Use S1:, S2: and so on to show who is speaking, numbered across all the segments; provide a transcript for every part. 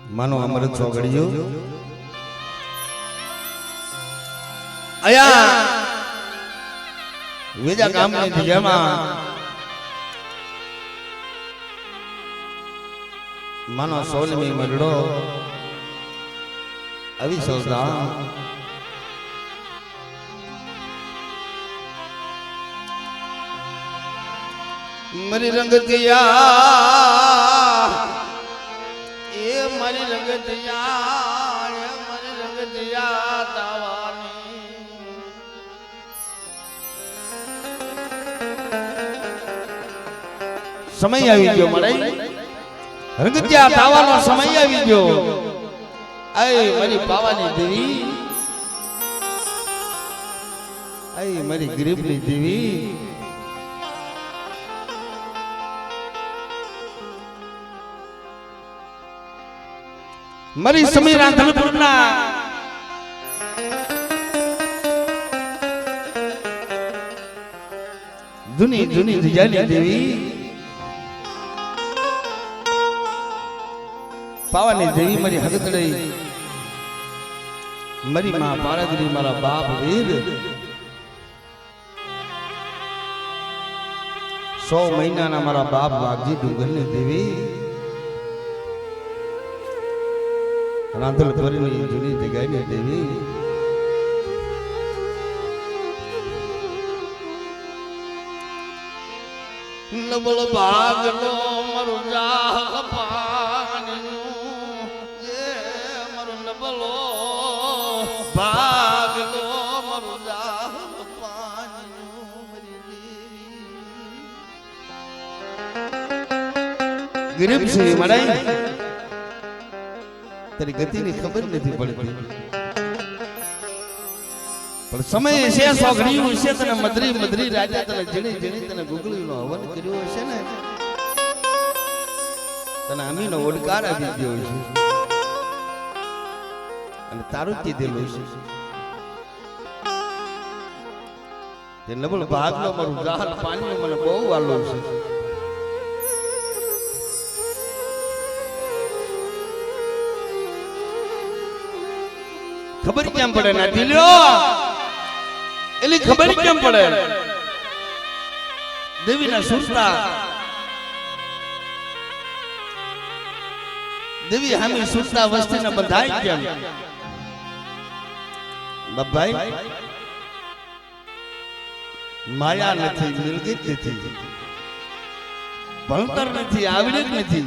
S1: માનો અમૃત ચોગડિયું અયા વેજા ગામની જગ્યામાં માનો 16મી મરડો આવી સૌદા મરી રંગતિયા એ મરી રંગતિયા તાવાની સમય આવી ગયો મળે રંગતિયા તાવાનો સમય આવી ગયો આય મારી પાવાની દેવી આય મારી ગરીબની દેવી મરી સમીરા ધનપુરના ધુની ધુની દિજાની દેવી પાવાની દેવી મારી હગતડી મારી માં પારદરી મારા બાપ વીર 100 મહિનાના મારા બાપ વાઘજી ડુંગરની દેવી રાંધલ ભરીની જૂની જગ્યાની દેવી નબળ ભાગનો મારું જાહ પાણીનું એ મારું નબળો ભાગનો મારું જાહ પાણીનું મારી દેવી ગરીબ છે મરાઈ તારી ગતિની ખબર નથી પડતી પણ સમય છે સોગડીયું છે તને મદરી મદરી રાજા તને જીણી જીણી તને ગુગળીનો હવન કર્યો હશે ને તને અમીનો ઓડકાર આપી ગયો છે અને તારું કીધેલું છે તે નબળ ભાગનો મારું જાહલ પાણીનો મને બહુ વાલો છે ખબર કેમ પડે ના ઢીલ્યો એલી ખબર કેમ પડે દેવીના સુરતા દેવી હામી સુરતા વસ્તીને બંધાય કેમ બાપભાઈ માયા નથી મિલકત નથી ભણતર નથી આવડત નથી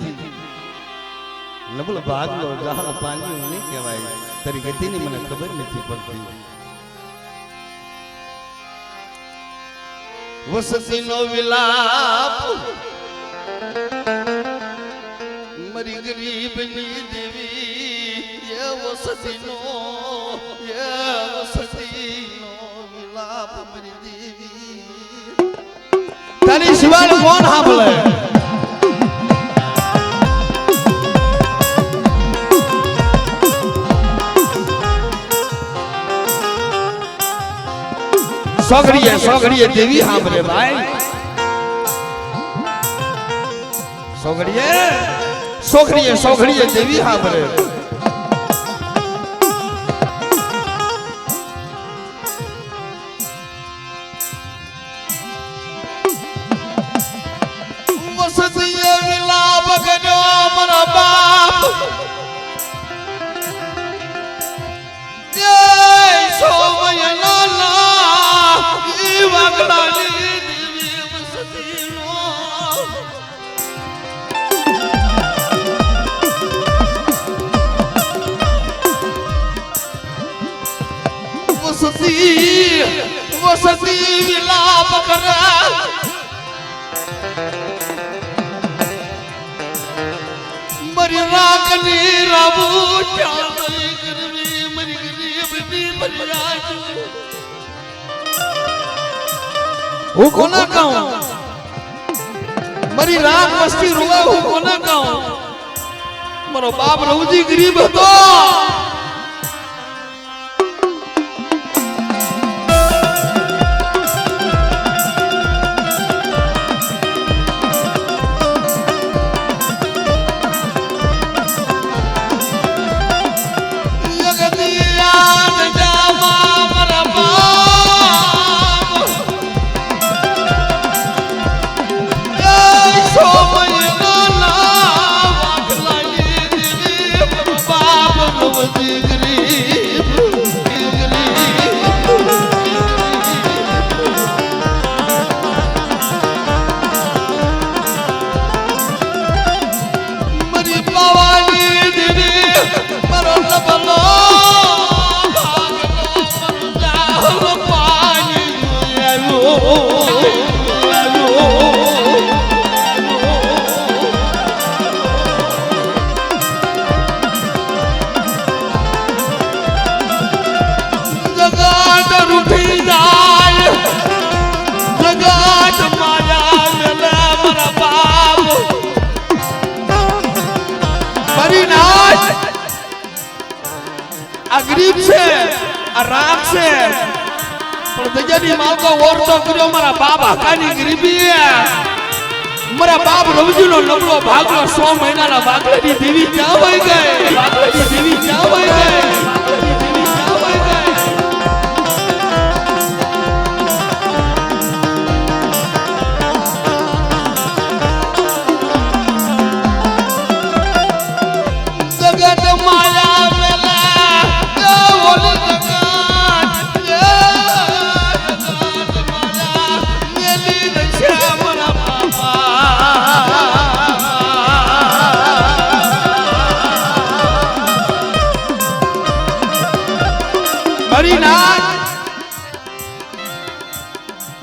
S1: નબળ ભાગનો જહાલ પાણી નહીં કહેવાય તારી ગતિની મને ખબર નથી પડતી વસતીનો વિલાપ મરી ગરીબની દેવી એ વસતીનો વિલાપ મરી દેવી તારી સિવાય કોણ સાંભળે સોગડીએ દેવી સાંભળે ભાઈ સોગડીએ દેવી સાંભળે વસતીએ વિલાપ કર્યો મારા બાપ જય સોમયનો વાગલાની દેવી વસતીનો વસતી વિલાપ કરે મરી રાખની રાબુ ચાલી કરવી મરી ગરીબની મરી રાજુ હું કોને કહું મારી રાત મસ્તી રોવા હું કોને કહું મારો બાપ રવજી ગરીબ હતો
S2: આ રાખશે પણ દજાની માલકો ઓરતો કર્યો મારા બાપ હકાની ગરીબી મારા બાપ રવજીનો નબળો ભાગલો 100 મહિનાના બાગલાની દેવી ક્યાં વઈ ગઈ બાગલાની દેવી ક્યાં વઈ ગઈ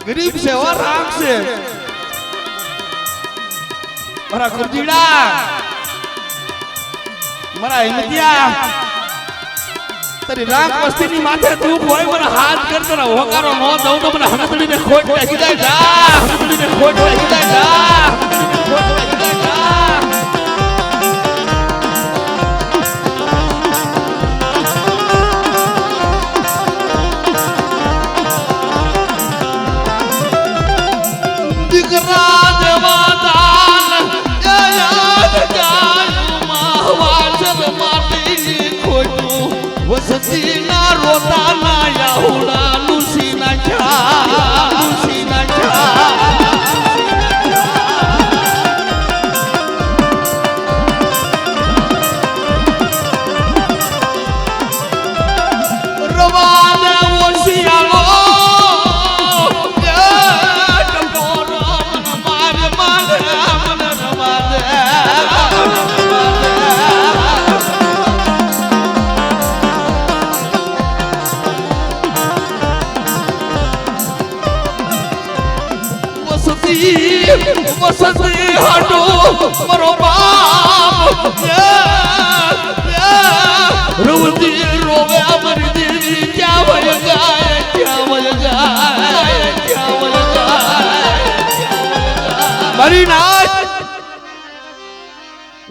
S2: गरीब से और राग से मरा खुर्जीड़ा मरा हिमतिया तेरी राग मस्ती नी माथे तू कोई मरा हाथ कर तेरा होकारो नो दऊ तो मरा हंगतड़ी ने खोट लगी जाए जा हंगतड़ी ने खोट लगी जाए जा खोट लगी जाए जा वसतीना रोताना याहुडा लुसीना छा लुसीना छा रवाने वसियालो टपोरो मारे मारे मन रवाने वसती हटो मरो बाप रोती रोवे अमरी देवी क्या वल गाय क्या वल गाय क्या वल गाय मरी नाच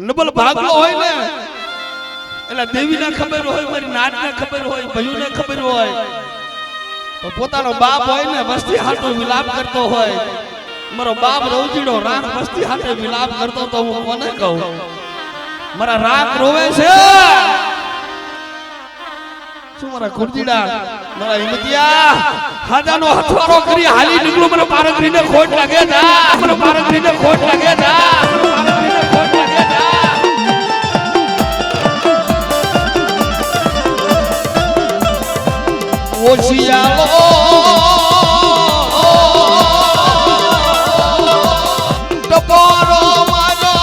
S2: नबल भागलो होय ने एला देवी ने खबर होय मरी नाच ने खबर होय भयु ने खबर होय तो पोतानो बाप होय ने वस्ती हाटो विलाप करतो होय मारो बाप रवजीड़ो राग मस्ती हाथे मिलाप करतो तो हूँ कोने कहूँ मारा राग रोवे छे શું મારા ખુરજીડા મારા હિમતિયા હાજાનો હથવારો કરી હાલી નીકળું મને પારગરીને ખોટ લાગે જા મને પારગરીને ખોટ લાગે જા પારગરીને ખોટ લાગે જા ઓશિયાલો टपोरो मारो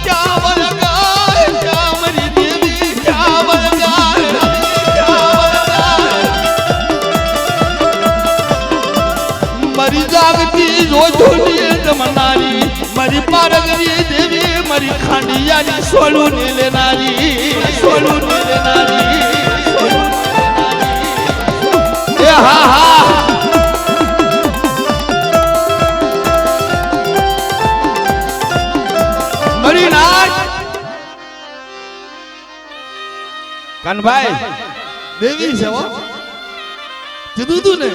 S2: क्या बल गाय क्या मरी देवी क्या बल गाय क्या बल गाय मरी जागती रोजोनी जमनारी मरी पारगरी देवी मरी खांडिया नी सोलू नीले नारी सोलू नीले नारी ए हा हा कान भाई देवी से वो कीधुं तू ने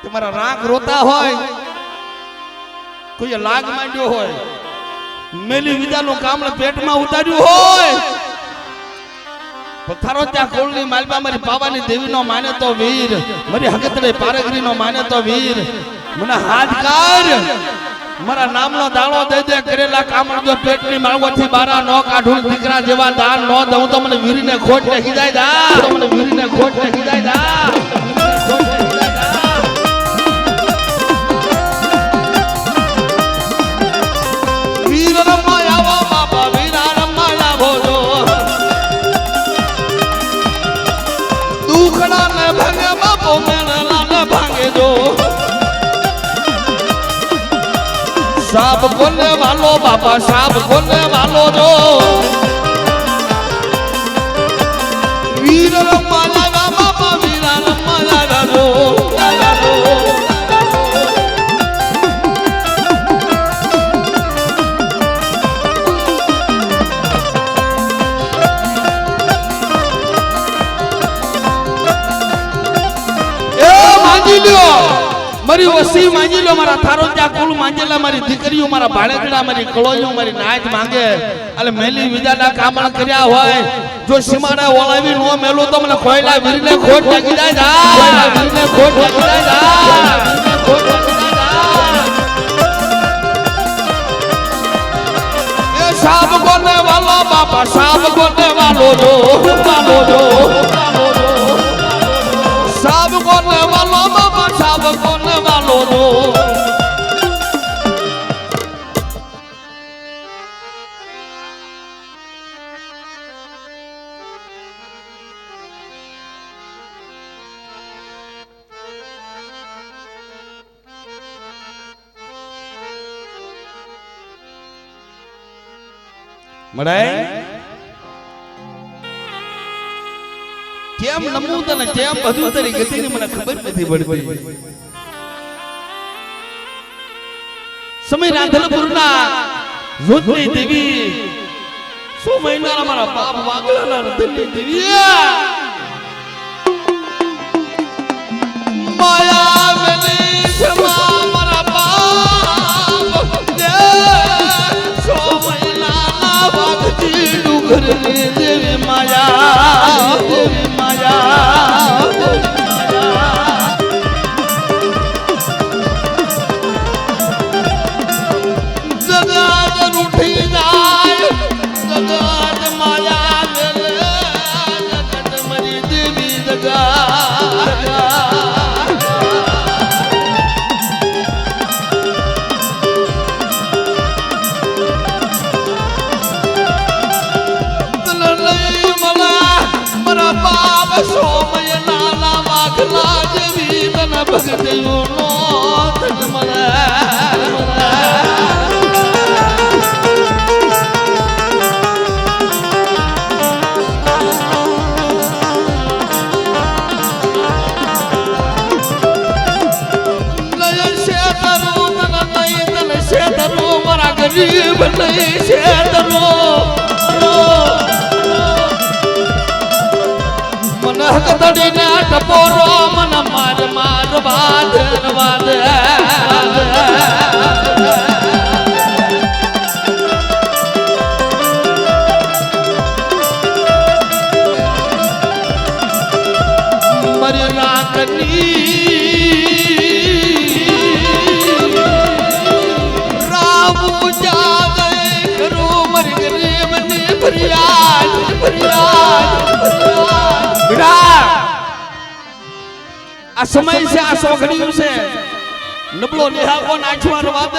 S2: तुम्हारा राग रोता होय कोई लाग मांड्यो होय मेली विदानो कामने पेट में उतार्યું होय पथारो त्या कोलनी मालबा मारी पावानी देवी नो माने तो वीर मारी हकतरे पारगरी नो माने तो वीर मने हाथ कर मारा नाम नो दाणो दे दे करेला कामण जो पेटनी माळगोथी बारा नो काढूं दीकरा जेवा दान नो दઉં तो मने वीरने खोट लगी जाय दा तो मने वीरने खोट लगी जाय दा वीर रमाया वा बाबा वीर रमाया भोजो दुखड़ा ने भंगे बापो मेरे लाने भांगे जो साप बोलने वालो बाबा साप बोलने वालो जो वीर रम्मा लगा बाबा वीर रम्मा लगा जो મારી વસી માંગી લો મારા થારો ત્યાં કુલ માંગેલા મારી દીકરીઓ મારા ભાણેજડા મારી કળોઈઓ મારી નાચ માંગે એટલે મેલી વિદાના કામણ કર્યા હોય જો સીમાડા ઓળાવી નો મેલું તો મને કોયલા વીરને ખોટ લાગી જાય કોયલા વીરને ખોટ લાગી જાય ખોટ લાગી જાય એ સાબ કોને વાલો બાપા સાબ કોને વાલો જો સાબ કોને વાલો બાપા સાબ કોને વાલો જો મળાય કેમ નમવું તને કેમ બધું તારી ગતિની મને ખબર નથી પડતી સમય રાંધલપુરના જોતની દેવી 100 મહિનાના મારા બાપ વાગલાના રતનની દેવી માયા મેલી જમા મારા બાપ 100 મહિનાના વાગતી ડુંગર દેવી માયા દેવી માયા જગત ઉઠી જાય જગત માયા મેલે જગત મરી દેવી જગત સોમય નાના વાઘલા જેવી તને ભગતિયો નો તજમલે લય શેતરો તને નહીં તને શેતરો મારા ગરીબ નહીં શેતરો હકતડીને ટપોરો મન માર માર વાદ વાદ મરી રાખની રામ જાગે કરું મરી ગરીબની ફરિયાદ ફરિયાદ આ સમય છે આ સોઘડીયું છે નબળો નિહાકો નાચવાનો વાદ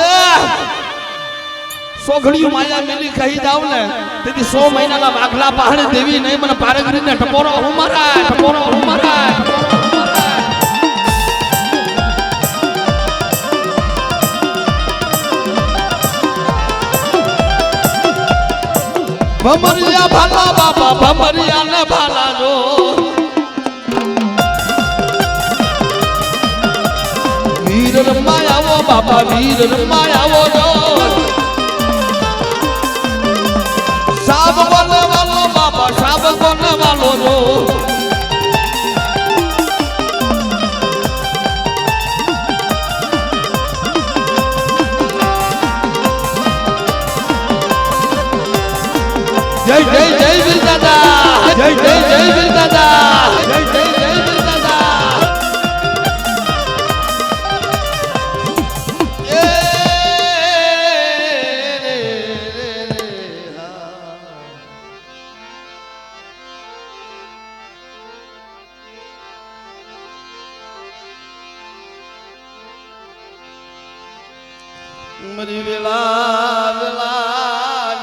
S2: સોઘડીયું માયા મેલી કહી જાવ ને તેથી 100 મહિનાના વાઘલા પહાડે દેવી નહીં મને પારગરીને ટપોરો હું મારા ટપોરો હું મારા ભમરિયા ભાલા બાપા ભમરિયા ને ભાલા જો વીર રમાયાવો બાપા વીર રમાયાવો જો સાબ કોને વાલો બાપા સાબ કોને વાલો જો જય જય જય વીર દાદા જય જય જય વીર દાદા જય જય જય વીર દાદા મરી વેલા વેલા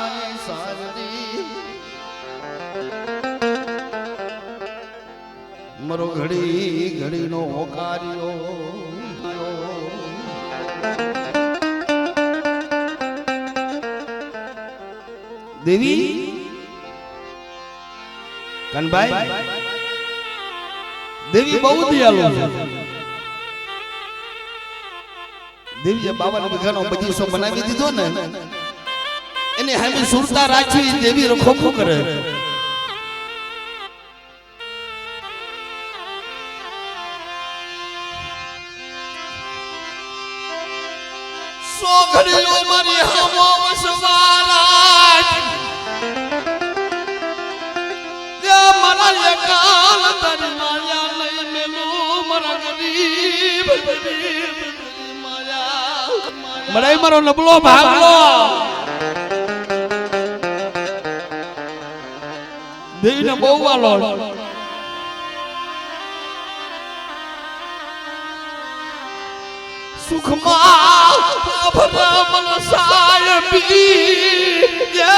S2: સારી મરો ઘડી ઘડી નો હોકાર્યો દેવી કનભાઈ દેવી બહુ દયાળુ છે દેવીએ 52 વીઘાનો બગીચો બનાવી દીધો ને એને હામી સુરતા રાખી દેવી રખોપો કરે સોઘડીઓ મારી હમો વસવારા જે મારા એકાલ તારી માયા લઈ મેલું મારા ગરીબ માયા મને મારો નબળો ભાગલો દેવીને બહુ વાલો સુખમાં ભરમલ સાયબી જે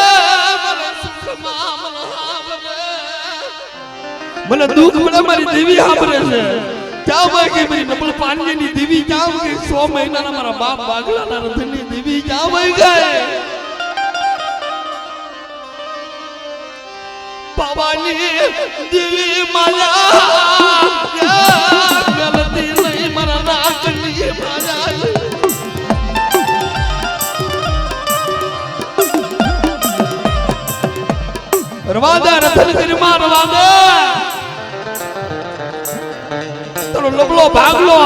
S2: મને સુખમાં મને દુઃખ મને મારી દેવી સાંભળે છે ક્યાં ભાઈ કે મારી નબળ પાણીની દેવી ક્યાં ગઈ 100 મહિનાના મારા બાપ બાગલાના રથની દેવી ક્યાં ભાઈ ગઈ પાવાની દેવી માયા ગલતી નહીં મારા નાકની માયા રવાદા રથન કરી માર રવાદા તનો લબલો ભાગલો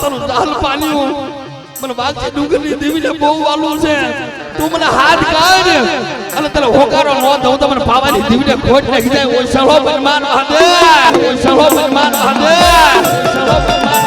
S2: તનો જાલ પાલ્યું મને વાગી ડુંગરની દેવીને બહુ વાલું છે તું મને હાથ કાઢ અને તને હોકારો નો દઉં તો મને પાવાની દેવીને ખોટ નાખી જાય ઓય સળો બનમાન હાદે ઓય સળો બનમાન હાદે સળો બનમાન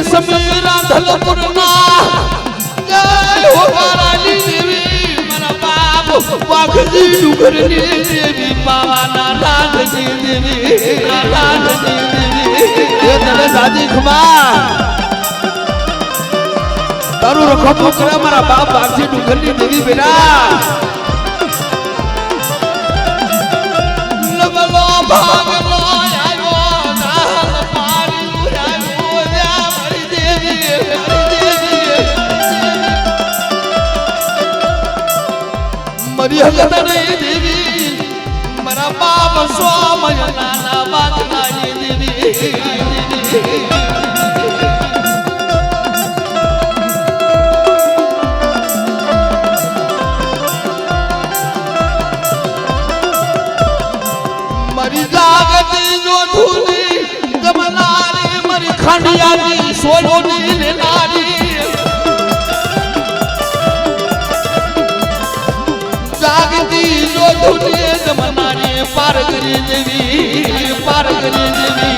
S2: સમીરા ધલપુરના જય હો મારાલી દેવી મારા બાપ વાઘજી ડુંગરની દેવી પાવાના લાલજી દેવી લાલજી દેવી એ તને સાજી ખમા તારું રખો કરે મારા બાપ વાઘજી ડુંગરની દેવી બેના લગલો ભાગલો મરી હગત નહીં દેવી મારા બાપ સોમય નાના બાદલાની દેવી મરી જાગતી જો ધૂલી જમનારી મરી ખંડિયાની સોલોની નારી જાગતી જો ધૂલી જમનારી પાર કરી દેવી પાર કરી દેવી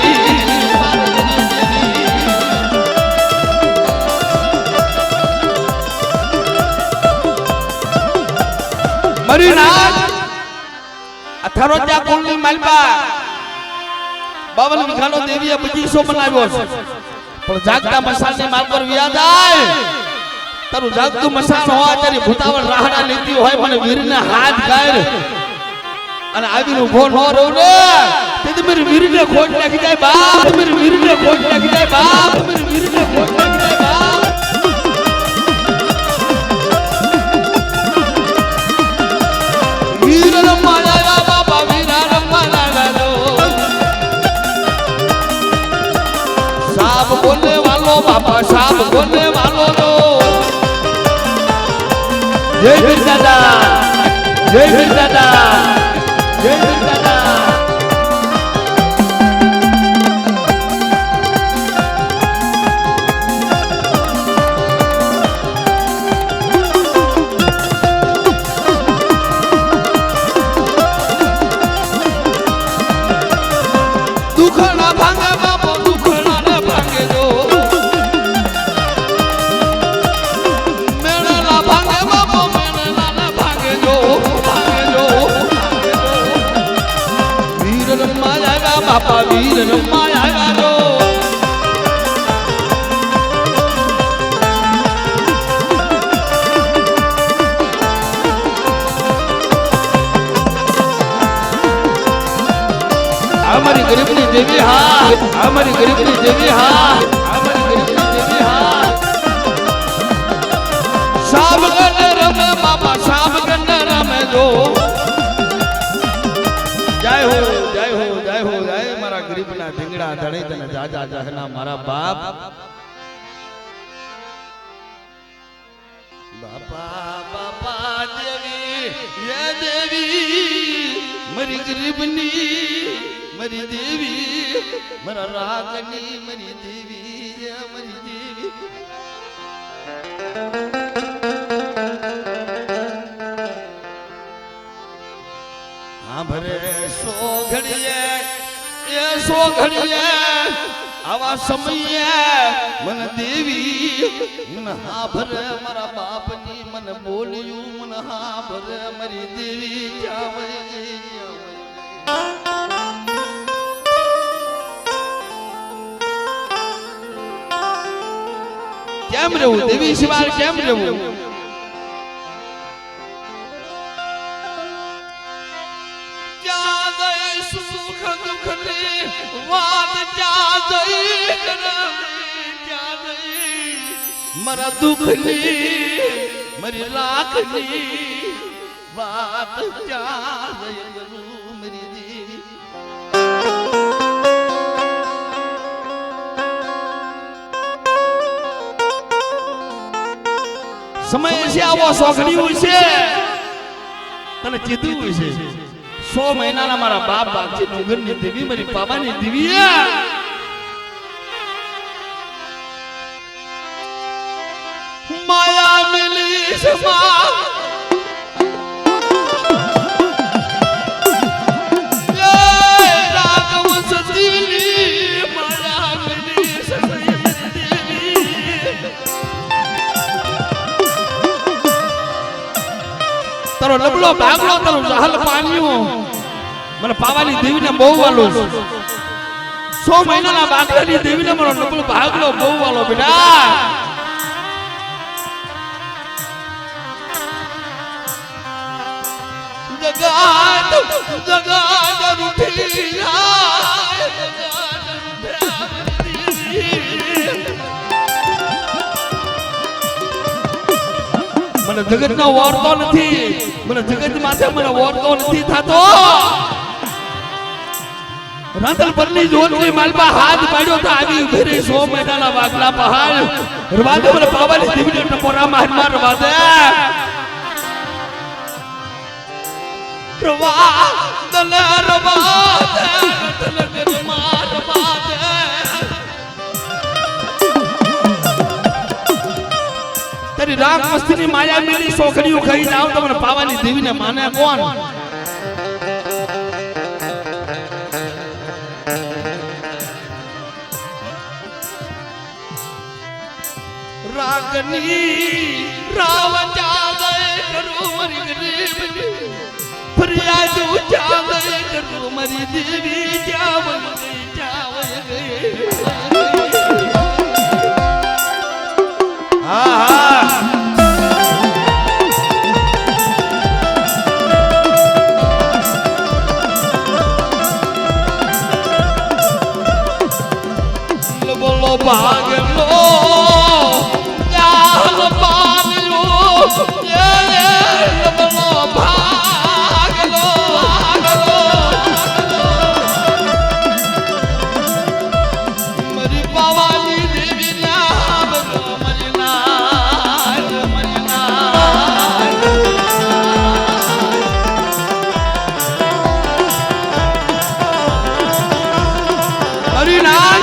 S2: મરી નાથ અથારોજા કુળની માલપા 52 વીઘાનો દેવીએ બગીચો બનાવ્યો છે પણ જાગતા મસાલની માલ પર વ્યા જાય તારું જાગતું મસાલ હોય તારી ભૂતાવળ રાહડા લેતી હોય મને વીરને હાથ ગાય અને આવીને ઉભો ન રહો ને તેથી મારી વીરને ખોટ નાખી જાય બાપ મારી વીરને ખોટ નાખી જાય બાપ મારી વીરને ખોટ નાખી જાય બાપ વીર રમવા લાગ્યા બાપા વીર રમવા લાગ્યા સાપ બોલને વાલો બાપા સાપ બોલને વાલો જય વીર દાદા જય વીર દાદા જય વીર દાદા દુખણા ભાંગે બાપો દુખણા ને ભાંગે જો મેળા ભાંગે બાપો મેળા ને ભાંગે જો વીર રમવા આવ્યા બાપા વીર રમવા આવ્યા જો हमारी गरीबनी देवी हाँ हमारी गरीबनी देवी हाँ हमारी गरीबनी देवी हाँ साब गन रमे बाबा साब गन रमे जो जय हो जय हो जय हो जय मारा गरीबना ढींगड़ा धड़े तने जाजा जहना मारा बाप बापा बापा देवी ये देवी मरी गरीबनी मरी देवी मरा रागनी मरी देवी ये मरी देवी हाँ भरे सो घड़िए आवा समय मन देवी मन हाँ भरे मारा बापनी मन बोलियू मन हाँ भरे मरी देवी जावे કેમ રહેવું દેવી સિવાય કેમ રહેવું સુખ દુઃખ ની વાત મારા દુઃખ ની મારી લાખ ની વાત મારી દેવી સમય છે આવો સોખડ્યું છે તને કીધું છે 100 મહિનાના મારા બાપ બાપજી નગરની દેવી મારી પાવાની દેવી માયા મિલી સમા રાગવ સતીલી માયા મિલી સમા દેવી તારો લબલો ભાગલો તારો જહલ પાણીઓ મને પાવાની દેવીને બહુ વાલો 100 મહિનાના બાકરાની દેવીને મારો લબલો ભાગલો બહુ વાલો બેટા જગાત જગાત રૂઠી જાય મને જગતનો વોરતો નથી મને જગત માથે મને વોરતો નથી થાતો રાંધલ પરની જોતની માલપા હાથ પાડ્યો તો આવી ઉભી રહી 100 મહિનાના વાગલા પહાડ રવાદે મને પાવાની દેવીને ટપોરા માર રવાદે રવાદે તલક માર રવાદે तेरी राग मस्ती ની માયા મેલી સોખડીઓ ખાઈ જાવ તમને પાવાની દેવીને માને કોણ રાગની રાવ જાવે કરું મરી ગરીબની ફરિયાદ જાવે કરું મરી દેવી જાવે જાવે હા હા भागलो जाल पालो ये लबलो भागलो भागलो मरी पावानी देवी नाम मरी नाल मरी नाल मरी नाल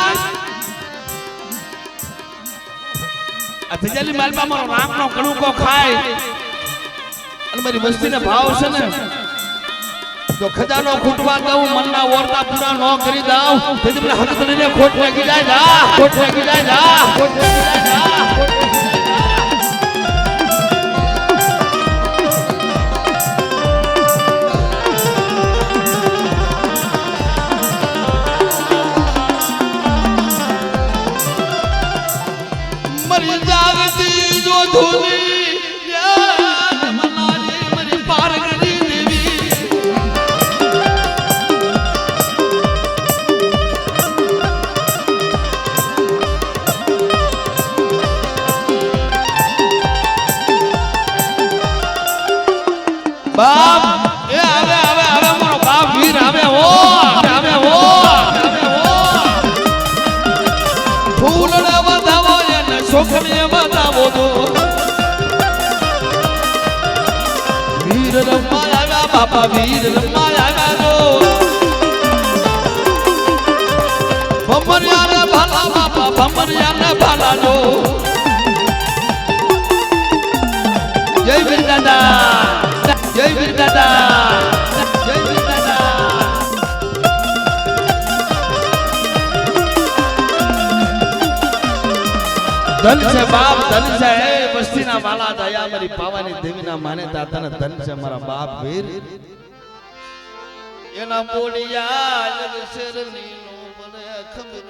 S2: અથજલી માલપા મારો રામનો કણુકો ખાય અને મારી વસ્તીને ભાવ છે ને તો ખજાનો ખૂટવા દઉં મનના ઓરતા પૂરા ન કરી દઉં તેથી મને હક કરીને ખોટ લાગી જાય જા ખોટ લાગી જાય જા ખોટ લાગી જાય જા मरी जागती जो धूली मनाली मरी पार गरी देवी ભમરિયાને ભાલાલો જય વીર દાદા જય વીર દાદા જય વીર દાદા ધન છે બાપ ધન છે હે વસ્તીના વાલા દયા મારી પાવાની દેવીના માને તાતાને ધન છે મારા બાપ વીર એના બોડિયા લગ શરની નો મને ખબર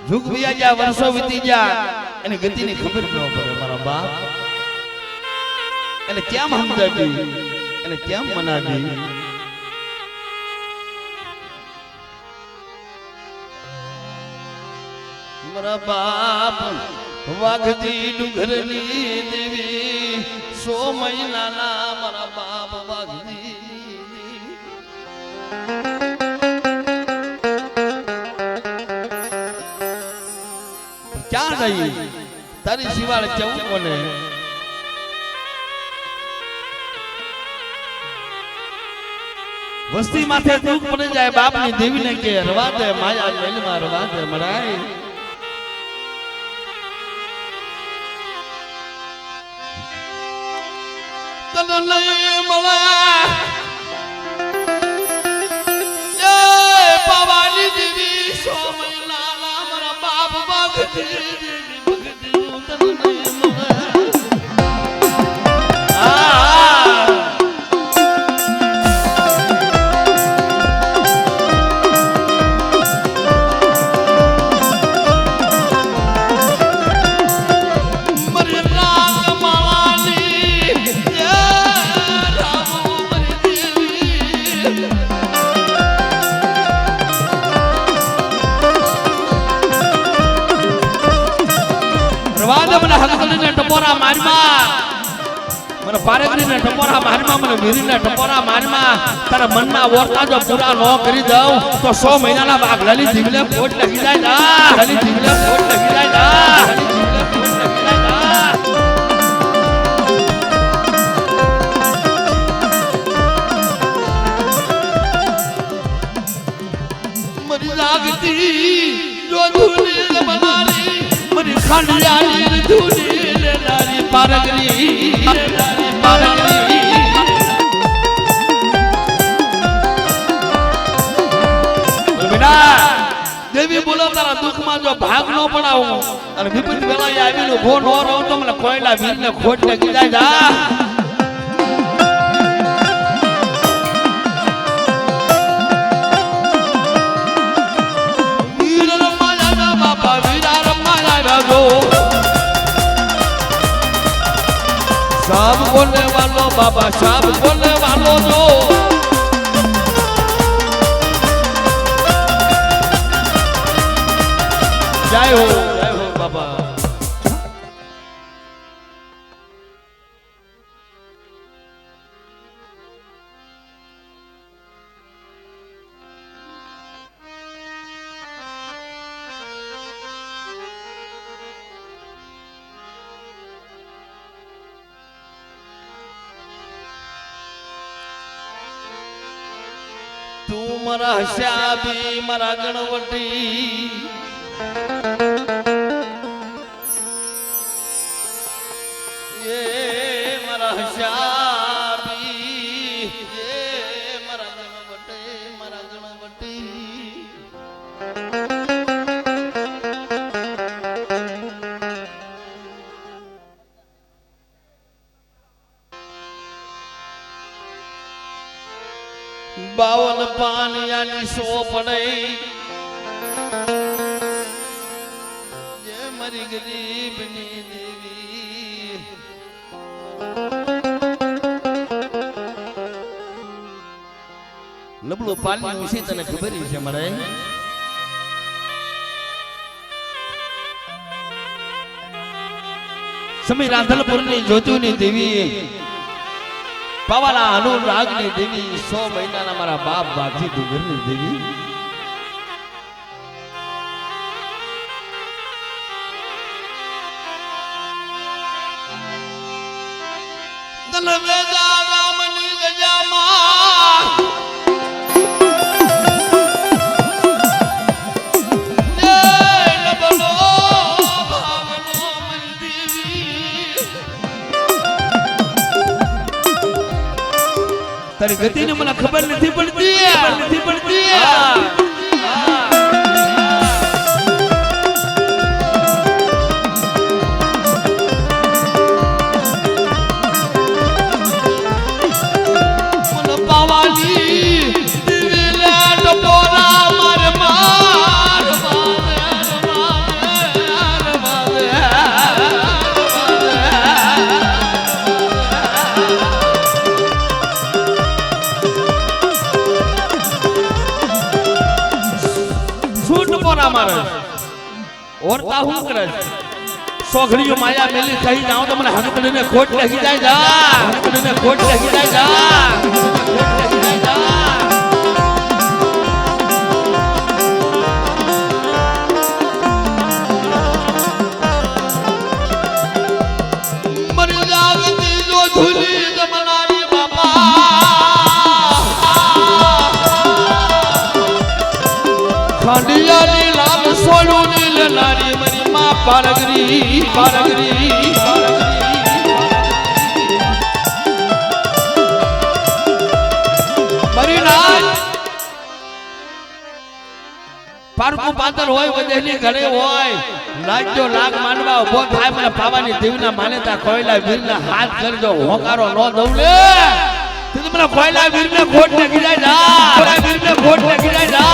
S2: યુગ વિયા ગયા વર્ષો વીતી ગયા એને ગતિની ખબર ન પડે મારા બાપ એને કેમ સમજાવી એને કેમ મનાવી મારા બાપ વાઘજી ડુંગરની દેવી 100 મહિનાના મારા બાપ વાઘજી ક્યાં ગઈ તારી શિવાળ કેવું કોને વસ્તી માથે દુઃખ પડી જાય બાપની દેવીને કે રવા દે માયા મેલમાં રવા દે મરાય તને નહીં મળે જય પાવાની દેવી 100 મહિનાના મારા બાપ ભગતી તને નહીં મળે ટપોરા મારમાં મને પારેગરીને ટપોરા મારમાં મને વીરીને ટપોરા મારમાં તારા મનના વર્તા જો પૂરા ન કરી દઉં તો 100 મહિનાના બાગ લલિત જીવલે ખોટ લગી જાય ના લલિત જીવલે ખોટ લગી જાય ના લલિત જીવલે ખોટ લગી જાય ના મરી લાગતી જો ધૂલી બનારી મરી ખાંડિયાની ધૂલી પારગરી પારગરી બેટા દેવી બોલો તારા દુઃખમાં જો ભાગ ન પડાવું અને વિપત વેલા આવીને ઉભો ન રહું તો મને કોયલા વીરને ખોટ લાગી જાય જા વીર રમાયા બાપા વીરા રમાયા ગો साब बोलने वालों बाबा साब बोलने वालों जो जय हो बाबा तू मरा श्याबी मरा गणवटी ये मरा श्याबी ये मरा गणवटी बावन पानियानी सो पड़े ये मरी गरीबनी देवी नबलो पानी उसी तने खबर ही છે મરે સમી રાંધલપુરની જ્યોતિની દેવી પાવાલા અનુરાગની દેવી 100 મહિનાના મારા બાપ બાજી ડુંગરની દેવી તન વેદા રામની તારી ગતિને મને ખબર નથી પડતી ઓરતા હું કરે સોઘડીઓ માયા મેલી થઈ જાવ તો મને હકડીને ખોટ લગી જાય જા હકડીને ખોટ લગી જાય જા મરી જાગતી જો ધૂલી જમનારી બાપા ખાંડિયાની લાલ સોનું લારી મરી માં પારગરી મરી ના પારકુ પાતર હોય વધેલી ઘરે હોય લાજો લાગ માનવા ઉભો થાય મને પાવાની દેવના માન્યતા કોયલા વીરના હાથ કરજો હોકારો ન દઉં લે તું મને કોયલા વીરને ખોટ નાખી જાય જા કોયલા વીરને ખોટ નાખી જાય જા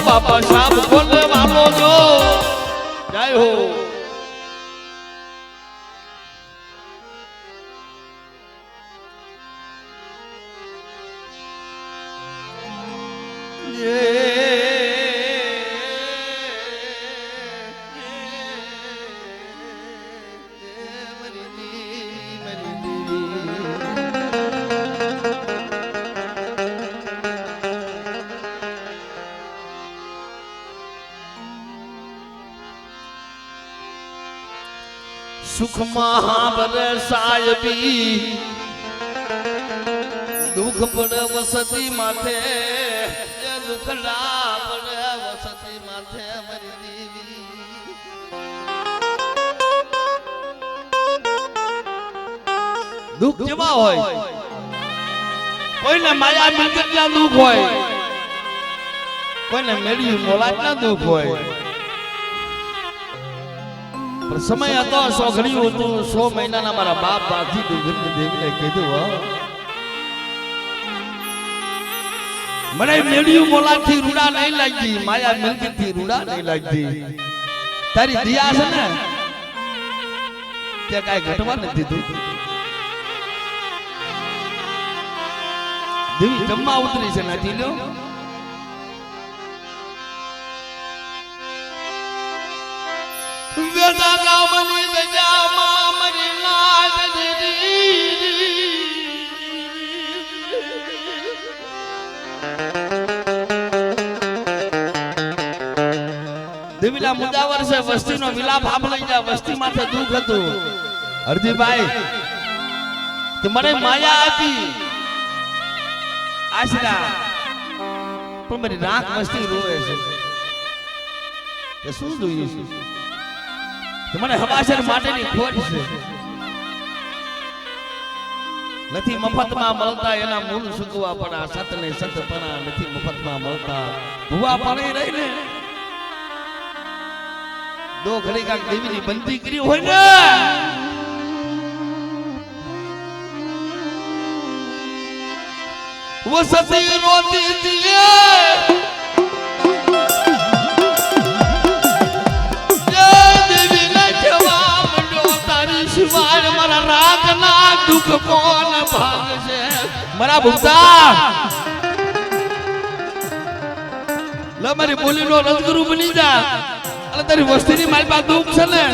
S2: बाबा साहब बोलने वालों जो जय हो सुख महाबरसाय भी दुख पड़े वसती माथे दुखड़ा पड़े वसती माथे हमारी देवी दुख केवा होय कोઈને માયા મિલકત ના દુખ હોય કોઈને મેળ્યું મોલાત ના દુખ હોય पर समय હતો સોઘડી હતું 100 મહિનાના મારા બાપ બાજી દુગરની દેવીને કીધું મને મેડિયું મોલાથી રૂડા નહીં લાગી માયા મિલકતથી રૂડા નહીં લાગી તારી દિયા છે ને તે કાઈ ઘટવા નથી દીધું દેવી જમવા ઉતરી છે નાથી લ્યો વેદા ગામની દજામાં મરી નાદ દીદી દેવીના મુદ્દા વર્ષે વસ્તીનો વિલાપ સાંભળી જા વસ્તી માથે દુઃખ હતું હરજીભાઈ કે મને માયા આપી આશરા પણ મારી રાખ વસ્તી રોવે છે કે શું જોઈએ છે મને હવાસર માટેની ખોટ છે નથી મફતમાં મળતા એના મૂળ સુકવા પડા સતને સતપણા નથી મફતમાં મળતા ભુવા પાણી રહી ને દો ઘડી કાક દેવીની બંધી કરી હોય ને वो सती रोती दिए देवी ने जवाब दो तारी शिवाय मारा राग ना दुख कौन भाग से मारा भुक्ता ला मारी बोली नो रजगुरु बनी जा अरे तारी वस्ती ની મારી પાસે દુખ છે ને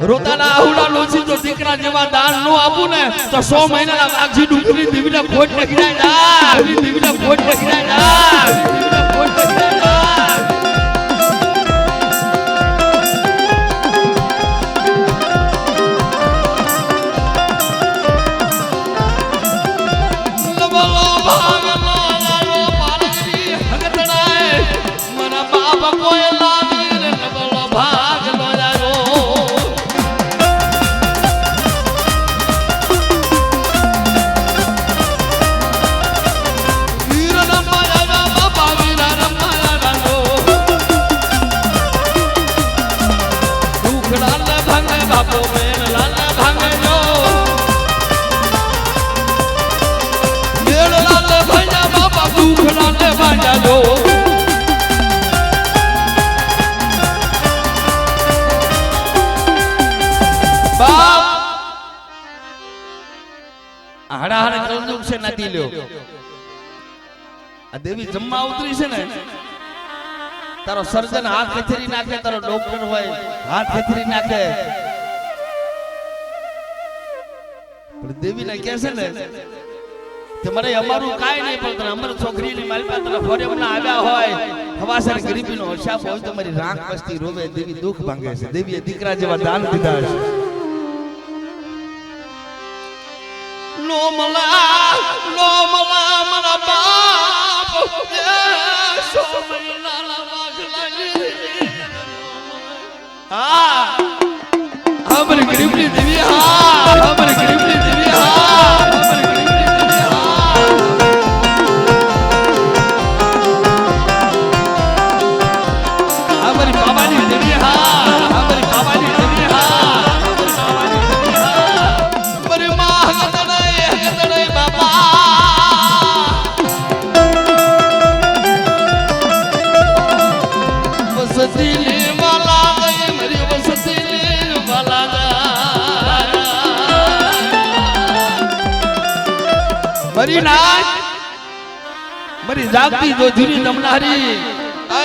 S2: રોતાના આહુડા લોસી જો દીકરા જેવા દાન નો આપું ને તો 100 મહિનાના વાઘજી ડુંગરી દેવીના ખોટ લખી જાય દેવીના ખોટ લખી જાય દેવીના ખોટ લખી જાય નાતી લ્યો આ દેવી જમવા ઉતરી છે ને તારો સર્જન હાથ ખેતરી નાખે તારો ડોક્ટર હોય હાથ ખેતરી નાખે પણ દેવી ને કહે છે ને કે મને અમારું કાઈ નહીં પણ અમારી છોકરીની મારી પાસે ફોરેમના આવ્યા હોય હવાસર ગરીબીનો હિસાબ હોય તો મારી રાખ બસ્તી રોવે દેવી દુઃખ ભાંગે છે દેવીએ દીકરા જેવા દાન દીધા છે લોમલા મારા બાપ સો મહિનાના વાઘલાની હા અમારી ગરીબની દેવી હા અમારી ગરીબની દેવી હા મરી જાગતી જોધીની નમનારી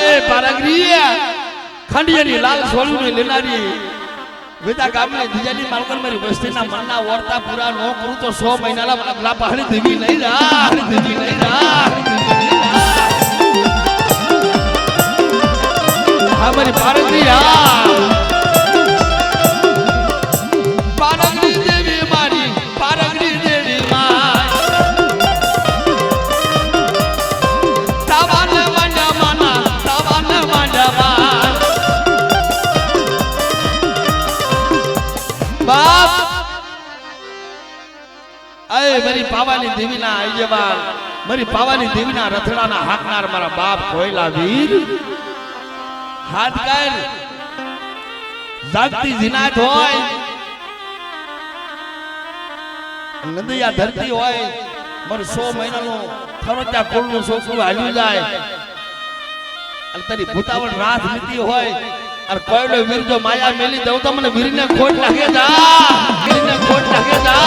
S2: એ પારગરી ખંડિયાની લાલ સોળુની લેનારી વેતા ગામની દિજાની માલકન મારી વસ્તીના મનના વર્તા પૂરા ન કરું તો 100 મહિનાના પગલા પહાડી દેવી નહીં રા દેવી નહીં રા હા મારી પારગરી પારગરી દેવી મારી પારગરી દેવી મારી પાવાની દેવીના આઈજવાન મારી પાવાની દેવીના રથડાના હાકનાર મારા બાપ કોયલા વીર હાથ કર જાગતી જીનાત હોય નદિયા ધરતી હોય મારું 100 મહિનાનો થરોત્યા કોળનું છોકરું હાલ્યું જાય અને તારી ભૂતાવળ રાત નીતિ હોય અને કોયલો વીર જો માયા મેલી દઉં તો મને વીરને ખોટ લાગે જા વીરને ખોટ લાગે જા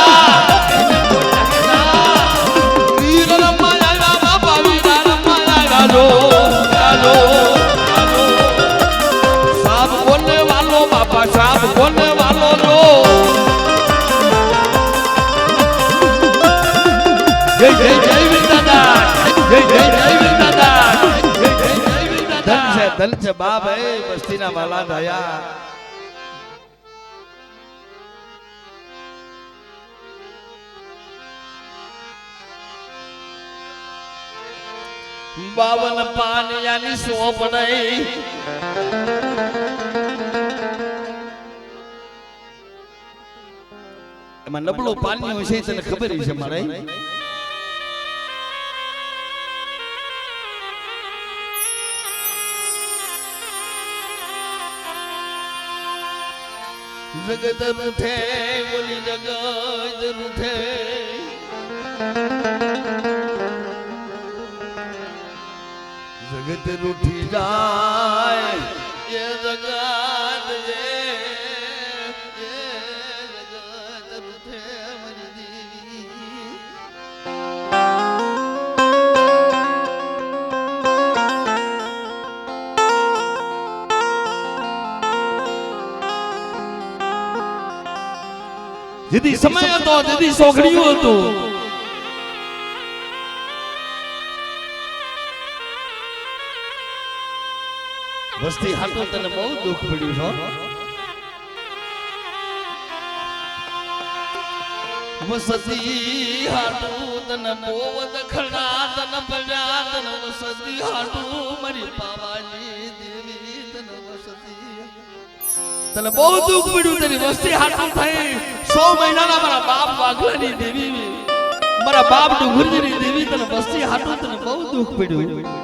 S2: साब बोलने वालों बापा साब बोलने वालों रो जय जय जय वीर दादा जय जय जय वीर दादा जय जय जय वीर दादा धन से बाप है बस्ती ना वाला दया बावन पान यानी सोप नहीं एમાં નબળો પાણી હોય છે તને ખબર છે મારે જગત રૂઠે બોલી જગત રૂઠે जगत रूठी जाए ये जगत ये जगत रूठे मरी देवी जिदी समय હતો जिदी સોગડીઓ હતો વસ્તી હાટો તને બહુ દુઃખ પડ્યું છો વસતી હાટો તને બહુ દખડા તને પડ્યા તને વસતી હાટો મારી પાવાની દેવી તને વસતી તને બહુ દુઃખ પડ્યું તારી વસ્તી હાટો થઈ 100 મહિનાના મારા બાપ વાઘલાની દેવી મારા બાપ ડુંગરની દેવી તને વસ્તી હાટો તને બહુ દુઃખ પડ્યું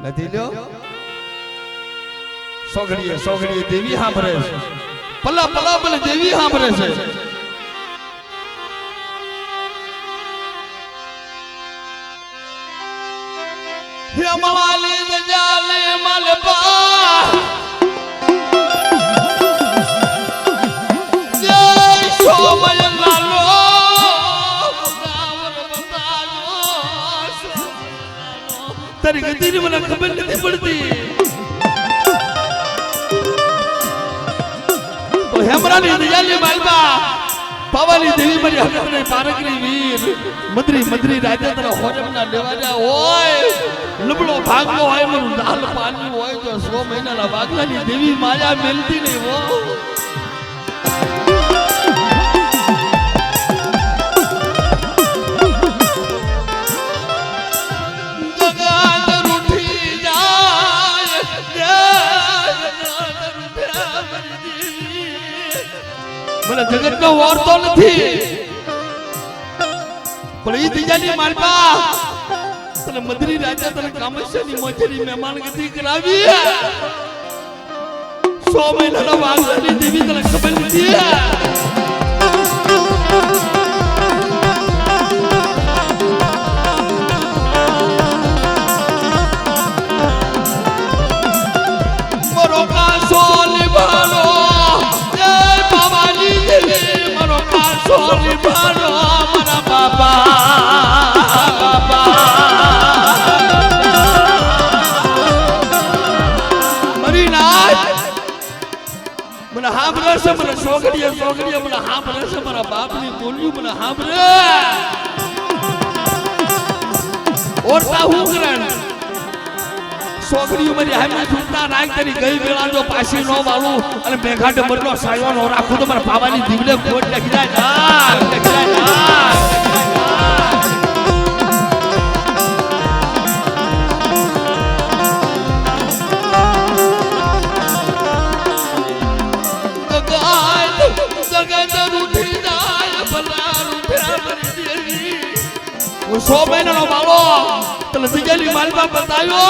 S2: નથી લ્યો સોગડીએ દેવી સાંભળે છે પલા પલા પલે દેવી સાંભળે છે યમવાલી જાલે મલબા તારી ગતિની મને ખબર નથી પડતી. તો હેમરાની દયાલી માલબા પાવાની દેવી મારી હકને પારકરી વીર મદરી મદરી રાજા તને હોરમના લેવાજા હોય લબડો ભાગલો હોય મારું લાલ પાણી હોય તો 100 મહિનાના વાગલાની દેવી માયા મેલતી નહીં હો. મને જગત નો વારતો નથી પણ ઈ દિજાની માલપા તને મદરી રાજા તને કામસ્યાની મોજરી મહેમાન ગતિ કરાવી 100 મહિનાના વાગલાની દેવી તને ખબર નથી. મરો કાસો નિભાલો સોની ભારો મારા બાપા મરી નાય મને હાંભળે છે મને છોકરીએ મને હાંભળે છે મારા બાપની બોલ્યું મને હાંભળે ઓરતા હું કરે છોકરીઓ મારી હામે છૂટતા રાખ તરી ગઈ વેળા જો પાછી નો વાળું અને મેઘાડે મરનો સાયો નો રાખું તો મારા પાવાની દીવલે ખોટ લખી જાય वो 100 મહિનાનો બાળો તને દિજાલી માલબા બતાવ્યો.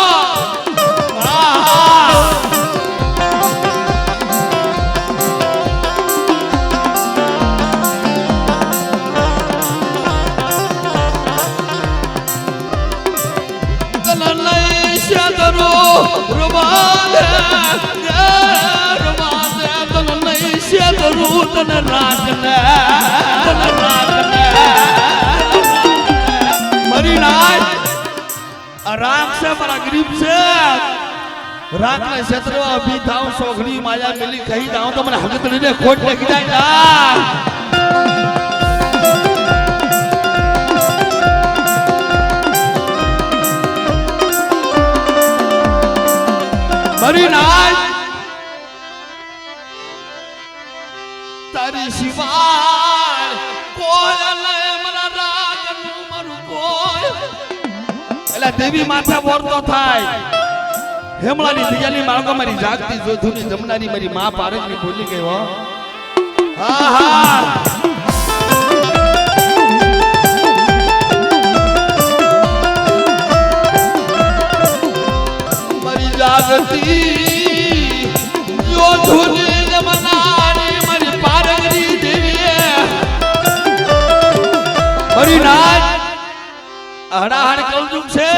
S2: राख से बड़ा गरीब से राख ने क्षेत्र अभी थाओ सोखड़ी माया मिली कही जाऊं तो मैंने हकत ने खोट लेके जाएगा. मरी नाय तारी शिवाय कोय ले मरा राग नु मरु कोय एला देवी माथे वरतो थाय हेमलानी दियाली माळको मारी जागती जोधुनी जमनारी मारी मां पारकनी बोली गई हो. हा हा मारी जागती जोधुनी जमनारी मारी पारकनी देवी मारी नाच हड़ाहड़ कलजुग छे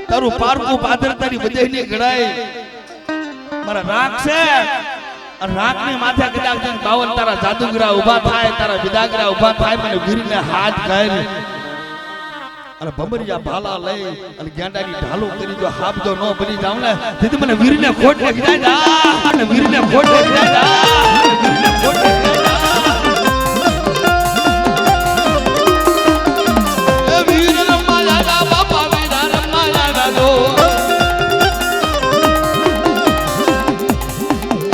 S2: तारू पारकू पादर तारी बदेहनी गड़ाई मारा राख छे और राख ने माथे कदाच जन 52 तारा जादूगरा उभा थाय तारा विदागरा उभा थाय मने वीरने हाथ कर अरे बमरिया भाला लई अने गेंडानी ढालो करी जो हाफ जो नो बनी जाऊ ने तीती मने वीरने खोट लगी जाय जा अने वीरने खोट लगी जाय जा वीरने खोट लगी जाय जा.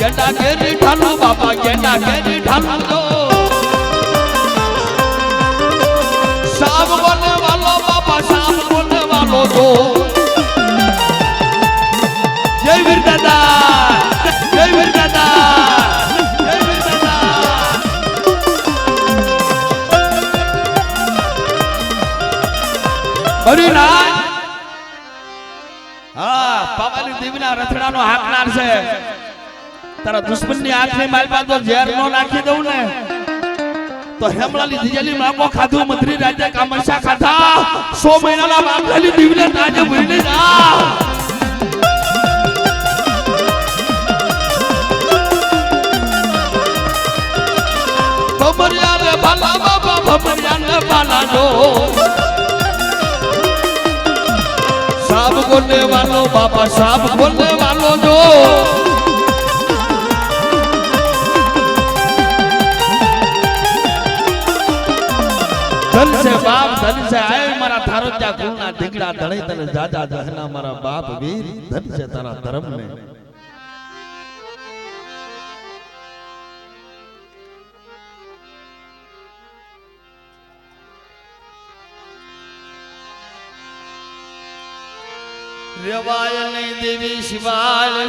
S2: गेंडा केरी ढालो बाबा गेंडा केरी ढालो दो सांप बोलने वालो बाबा सांप बोलने वालो दो. जय वीर दादा जय वीर दादा जय वीर दादा. बड़ी नाच हाँ पावानी देवीना रथડાનો હાકનાર છે. तारा दुश्मन ની આંખ ની માલપા તો ઝેર નો નાખી દઉં ને તો હેમલાની દિજાલી માકો ખાધું મંત્રી રાજા કામશા ખાધા 100 મહિનાના વાગલી દીવલે રાજા ભરીને જા. ભમરિયા રે ભાલા બાબા ભમરિયા ને ભાલા જો બાપા સાપ બોલને વાલો જો ધન છે બાપ ધન છે આય મારા થારો ત્યાં ગુણના ઢીકડા ધણે તને જાજા જહના મારા બાપ વીર ધન છે તારા ધર્મ ને રેવાય નહીં દેવી શિવાય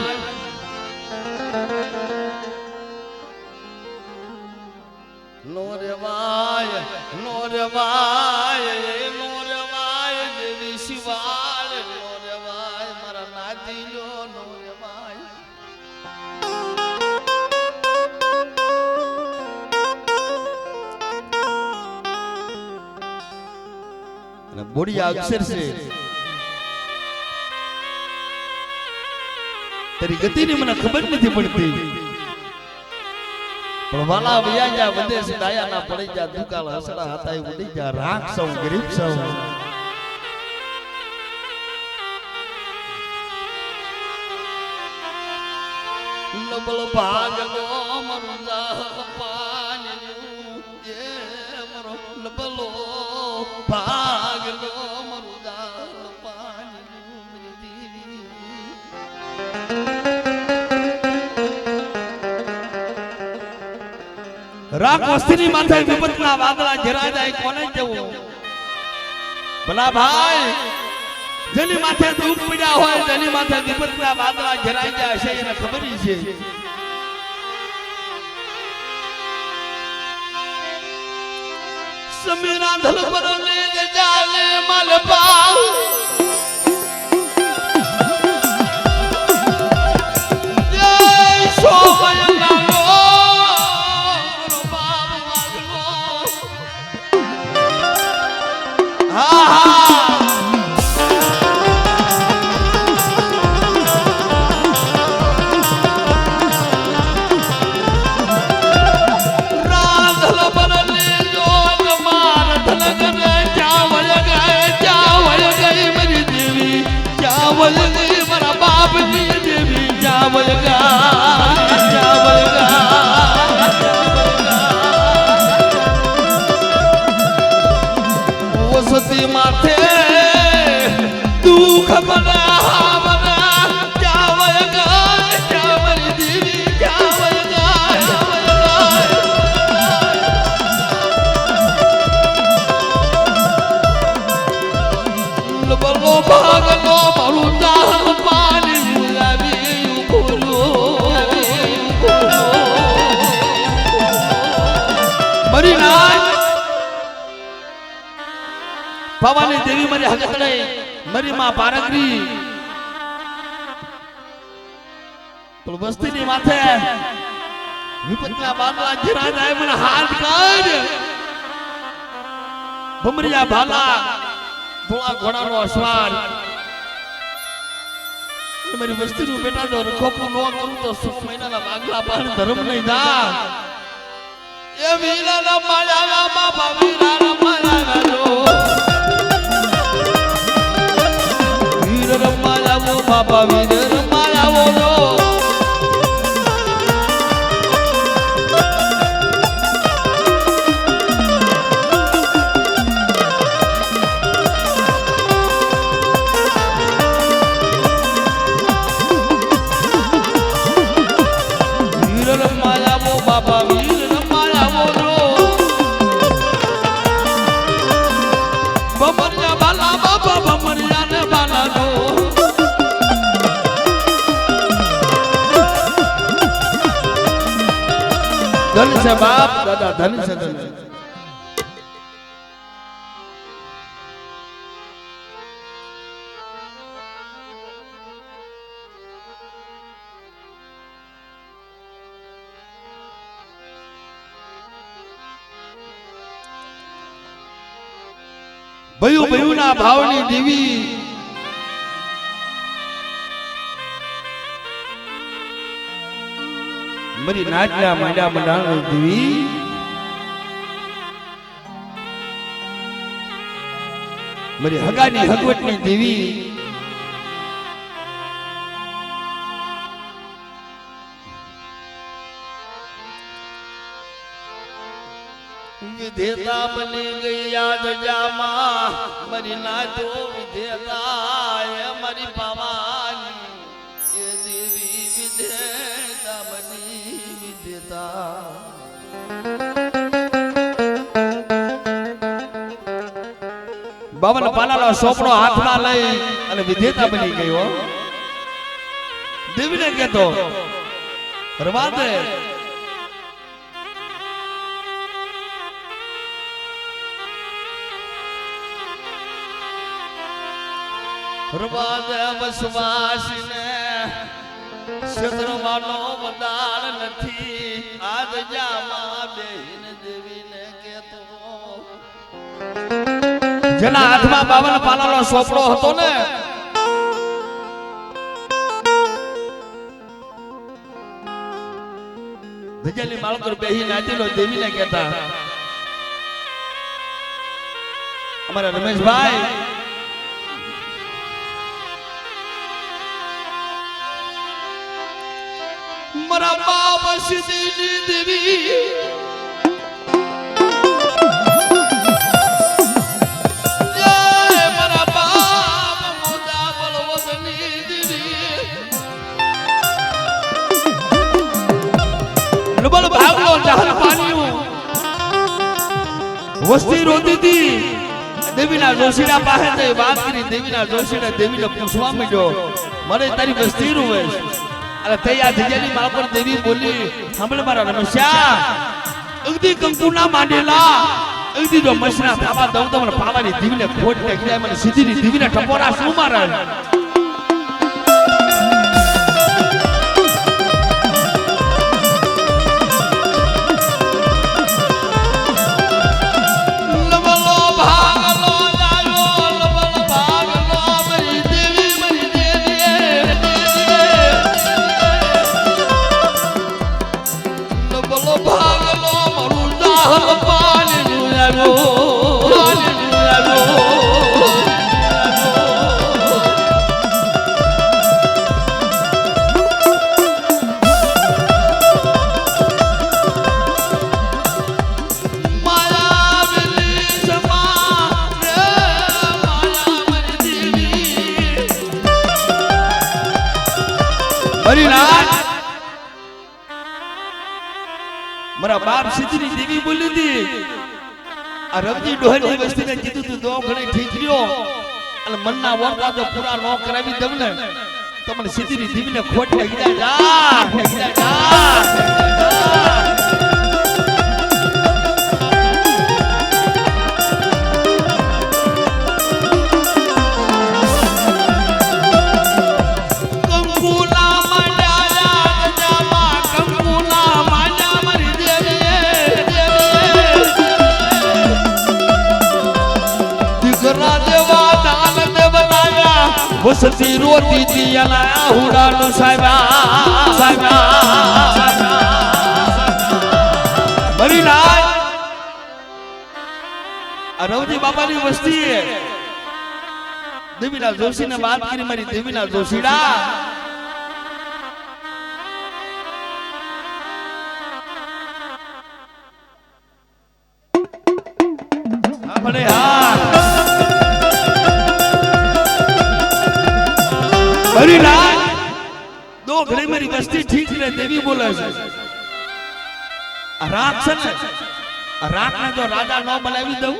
S2: નો રેવાય દેવી શિવાય નો રેવાય મારા નાદીલો નો રેવાય અને બોડિયા અક્ષર છે तेरी गति ने મને ખબર નથી પડતી પણ વાલા વયા જા વિદેશ ડાયા ના પડી જા દુકાળ હસડા હતા ઉડી જા રાખ સૌ ગરીબ સૌ નબળ ભાગલો મરુજા પાણી એ મરો નબળો ભાગલો મરુજા પાણી રાખ વસ્તીની માથે વિપતના વાદળા ઘેરાય જાય કોને કેવું ભલા ભાઈ જેની માથે દુઃખ પડ્યા હોય જેની માથે વિપતના વાદળા ઘેરાય જાય છે એને ખબર છે સમીરા ધલ પર લે જાલે માલપા જય સોમય વસતી માથે દુઃખ બના ચાવય ગાય ચાવય દેવી ચાવય ગાય બલો ભાગલો મારું ચાહ પાણી લાવી બોલો મરી ના ભવાની દેવી મારી હકતડે મારી માં પારગરી તો વસ્તીની માથે વિપતના બાદલા ઘેરા જાય મને હાથ કર ભમરિયા ભાલા ધોળા ઘોડાનો અસવાર મારી વસ્તીનું બેટા જો રખોપું ન કરું તો 6 મહિનાના બાગલા પાણ ધર્મ નહીં દા એ વીરા માયા બાપા વીરા માયા જો બાપા વીર રમાયાવો જો વીર રમાયાવો બાપા વીર રમાયાવો જો બમરિયા બાલા બાપા બમરિયા ને બાલા જો ધન છે બાપ દાદા ધન છે ધન ભયું ભયુંના ભાવની દેવી મરી નાચના મંડા મંડાણો દેવી મરી હગાની હગવટની દેવી વિધેતા બની ગઈ યાદ જામાં મારી નાતો વિધેતા એ મારી પાવાની એ દેવી વિધેતા બની વિધેતા બાવન પાલાનો સોપડો હાથમાં લઈ અને વિધેતા બની ગયો દેવીને કહેતો રવા દે રવા દે વસવાસને ક્ષેત્રમાંનો વદાળ નથી આજ જામાં બેન દેવીને કહેતો જેના હાથમાં 52 પાલાનો સોપડો હતો ને ધજાની માળ પર બેહી નાચેલો દેવીને કહેતા અમારા રમેશભાઈ મારા બાપ સિદ્ધિની દેવી વસ્તી રોતી હતી દેવીના જોશીના પાસે વાત કરી દેવીના જોશીને દેવીને પૂછવા માંડ્યો મને તારી વસ્તી રૂવે અરે તૈયાર થઈ ગયેલી મારા પર દેવી બોલી સાંભળ મારા રમેશા અગદી કંકુના માંડેલા અગદી જો મસના થાવા દઉં તો મને પાવાની દેવીને ખોટ લાગી જાય મને સીધી દેવીને ટપોરા શું મારે મારા બાપ સિદ્ધની દેવી બોલી હતી આ રવજી ડોહરની વસ્તીને કીધું તું દો ઘણી ઠીક રહ્યો અને મનના વર્તા જો પૂરા ન કરાવી દઉં ને તો મને સિદ્ધની દેવીને ખોટ લાગી વસતી રોતી તી અલા હુડાનો સાહેબા મરી નાય આ રવજી બાપાની વસ્તી દેવીના જોશીને વાત કરી મારી દેવીના જોશીડા આપણે હા मरी रात दो घड़ी मेरी बस्ती ठीक रहे देवी बोले रात से रात में जो राजा न बनावी दऊ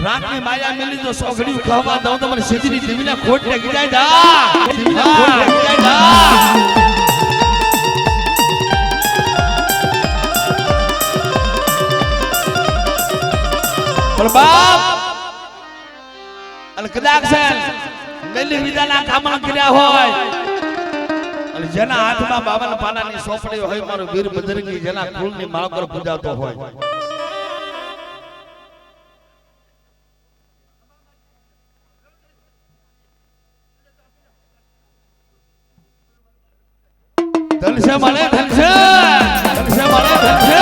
S2: रात में माया मिली जो 100 घड़ी खावा दऊ तो मेरी सीधी देवी ने खोट लगी जाए जा देवी ने खोट लगी जाए जा पर बाप अल कदाक से મેલી વિદાના કામણ કર્યા હોય અને જેના હાથમાં 52 પાનાની સોપડી હોય મારો વીર બજરંગી જેના કુળની માળ પર પૂજાતો હોય ધનસે મળે ધનસે ધનસે મળે ધનસે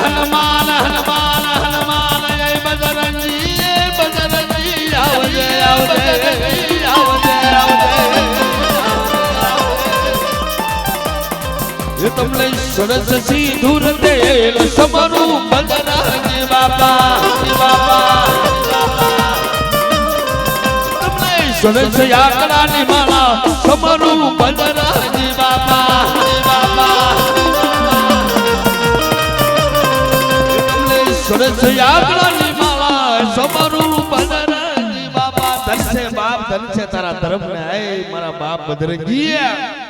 S2: હનુમાન હનુમાન હનુમાન જય બજરંગી બજરંગી તમને સરસ સિંદૂર તેલ સમરું બલરાજી બાપા તમને સરસ આકડાની માળા સમરું બલરાજી બાપા તમને સરસ આકડાની માળા સમરું બલરાજી બાપા ધન છે બાપ ધન છે તારા ધર્મ ને મારા બાપ બદરંગી